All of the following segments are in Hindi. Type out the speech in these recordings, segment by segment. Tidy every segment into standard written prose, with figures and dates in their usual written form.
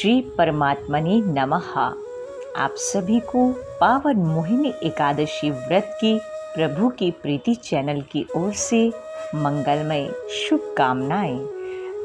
श्री परमात्मने नमः। आप सभी को पावन मोहिनी एकादशी व्रत की प्रभु की प्रीति चैनल की ओर से मंगलमय शुभकामनाएं।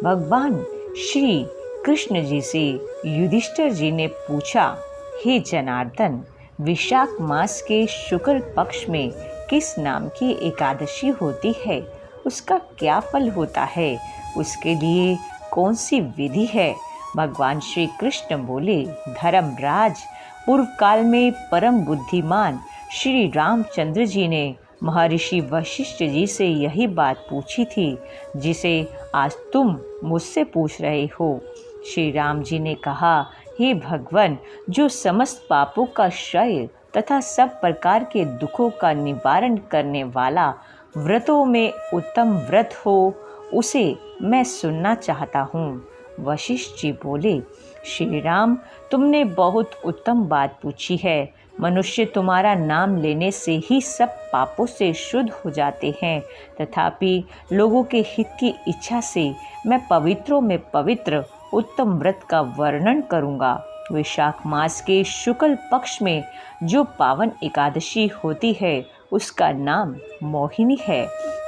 भगवान श्री कृष्ण जी से युधिष्ठिर जी ने पूछा, हे जनार्दन, विशाख मास के शुक्ल पक्ष में किस नाम की एकादशी होती है? उसका क्या फल होता है? उसके लिए कौन सी विधि है? भगवान श्री कृष्ण बोले, धर्मराज, पूर्व काल में परम बुद्धिमान श्री रामचंद्र जी ने महर्षि वशिष्ठ जी से यही बात पूछी थी जिसे आज तुम मुझसे पूछ रहे हो। श्री राम जी ने कहा, हे भगवान, जो समस्त पापों का क्षय तथा सब प्रकार के दुखों का निवारण करने वाला व्रतों में उत्तम व्रत हो, उसे मैं सुनना चाहता हूँ। वशिष्ठ जी बोले, श्री राम, तुमने बहुत उत्तम बात पूछी है। मनुष्य तुम्हारा नाम लेने से ही सब पापों से शुद्ध हो जाते हैं, तथापि लोगों के हित की इच्छा से मैं पवित्रों में पवित्र उत्तम व्रत का वर्णन करूँगा। वैशाख मास के शुक्ल पक्ष में जो पावन एकादशी होती है उसका नाम मोहिनी है।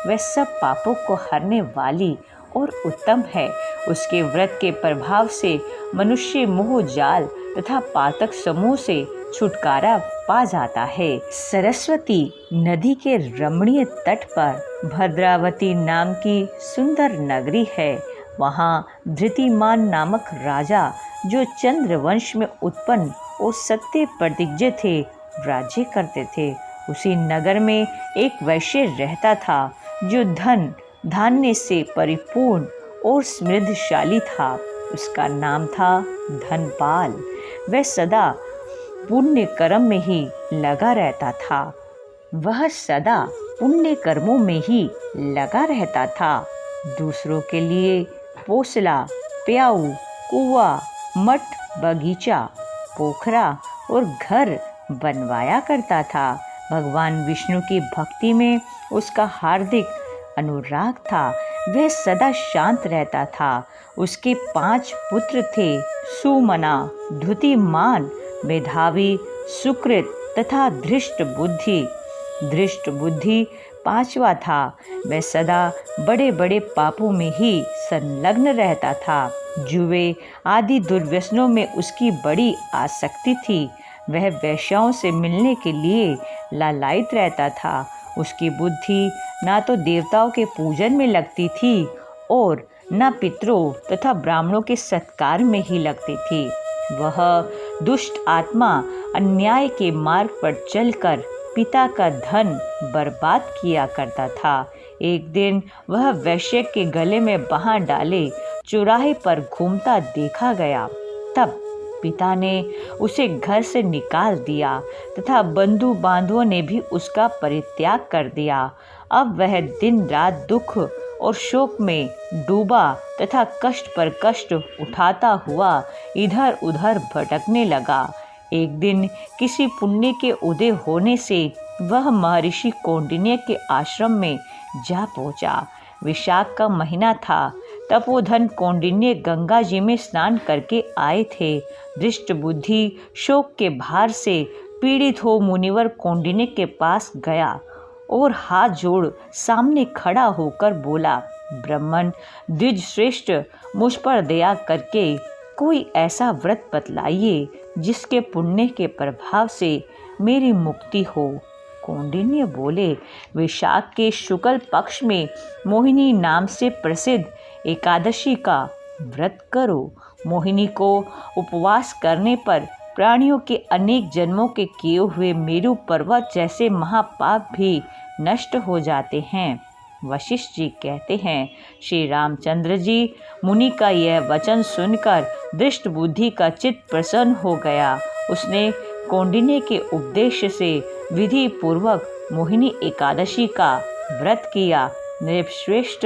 वह सब पापों को हरने वाली और उत्तम है। उसके व्रत के प्रभाव से मनुष्य मोह जाल तथा पातक समूह से छुटकारा पा जाता है। सरस्वती नदी के रमणीय तट पर भद्रावती नाम की सुंदर नगरी है। वहाँ धृतिमान नामक राजा, जो चंद्रवंश में उत्पन्न और सत्य प्रतिज्ञ थे, राज्य करते थे। उसी नगर में एक वैश्य रहता था जो धन धान्य से परिपूर्ण और समृद्धशाली था। उसका नाम था धनपाल। वह सदा पुण्य कर्म में ही लगा रहता था। वह सदा पुण्य कर्मों में ही लगा रहता था। दूसरों के लिए पोसला, प्याऊ, कुआं, मठ, बगीचा, पोखरा और घर बनवाया करता था। भगवान विष्णु की भक्ति में उसका हार्दिक अनुराग था। वह सदा शांत रहता था। उसके 5 पुत्र थे, सुमना, धृतिमान, मेधावी, सुकृत तथा धृष्ट बुद्धि। धृष्ट बुद्धि 5वां था। वह सदा बड़े बड़े पापों में ही संलग्न रहता था। जुए आदि दुर्व्यसनों में उसकी बड़ी आसक्ति थी। वह वेश्याओं से मिलने के लिए लालायित रहता था। उसकी बुद्धि ना तो देवताओं के पूजन में लगती थी और न पितरों तथा ब्राह्मणों के सत्कार में ही लगती थी। वह दुष्ट आत्मा अन्याय के मार्ग पर चलकर पिता का धन बर्बाद किया करता था। एक दिन वह वैश्य के गले में बांह डाले चौराहे पर घूमता देखा गया। तब पिता ने उसे घर से निकाल दिया तथा बंधु बांधवों ने भी उसका परित्याग कर दिया। अब वह दिन रात दुख और शोक में डूबा तथा कष्ट पर कष्ट उठाता हुआ इधर उधर भटकने लगा। एक दिन किसी पुण्य के उदय होने से वह महर्षि कौंडिन्य के आश्रम में जा पहुंचा। विशाख का महीना था। तपोधन कौंडिन्य गंगा जी में स्नान करके आए थे। दृष्ट बुद्धि शोक के भार से पीड़ित हो मुनिवर कौंडिन्य के पास गया और हाथ जोड़ सामने खड़ा होकर बोला, ब्राह्मण द्विज श्रेष्ठ, मुझ पर दया करके कोई ऐसा व्रत बतलाइए जिसके पुण्य के प्रभाव से मेरी मुक्ति हो। कौंडिन्य बोले, वैशाख के शुक्ल पक्ष में मोहिनी नाम से प्रसिद्ध एकादशी का व्रत करो। मोहिनी को उपवास करने पर प्राणियों के अनेक जन्मों के किए हुए मेरु पर्वत जैसे महापाप भी नष्ट हो जाते हैं। वशिष्ठ जी कहते हैं, श्री रामचंद्र जी मुनि का यह वचन सुनकर दृष्ट बुद्धि का चित्त प्रसन्न हो गया। उसने कौंडिन्य के उपदेश से विधि पूर्वक मोहिनी एकादशी का व्रत किया। नृपश्रेष्ठ,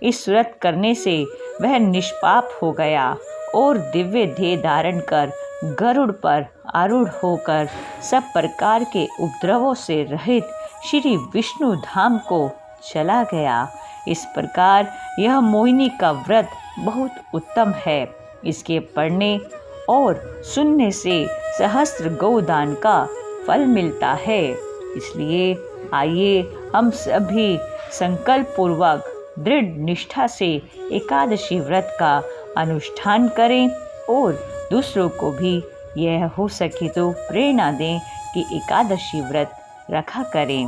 इस व्रत करने से वह निष्पाप हो गया और दिव्य देह धारण कर गरुड़ पर आरूढ़ होकर सब प्रकार के उपद्रवों से रहित श्री विष्णु धाम को चला गया। इस प्रकार यह मोहिनी का व्रत बहुत उत्तम है। इसके पढ़ने और सुनने से सहस्त्र गोदान का फल मिलता है। इसलिए आइए हम सभी संकल्प पूर्वक दृढ़ निष्ठा से एकादशी व्रत का अनुष्ठान करें और दूसरों को भी यह हो सके तो प्रेरणा दें कि एकादशी व्रत रखा करें।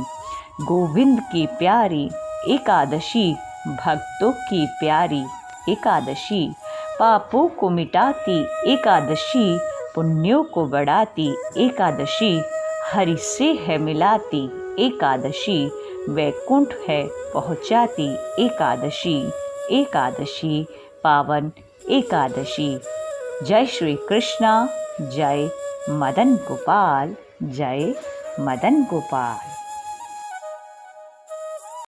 गोविंद की प्यारी एकादशी, भक्तों की प्यारी एकादशी, पापों को मिटाती एकादशी, पुण्यों को बढ़ाती एकादशी, हरि से है मिलाती एकादशी, वैकुंठ है पहुँचाती एकादशी, एकादशी पावन एकादशी। जय श्री कृष्णा, जय मदन गोपाल, जय मदन गोपाल।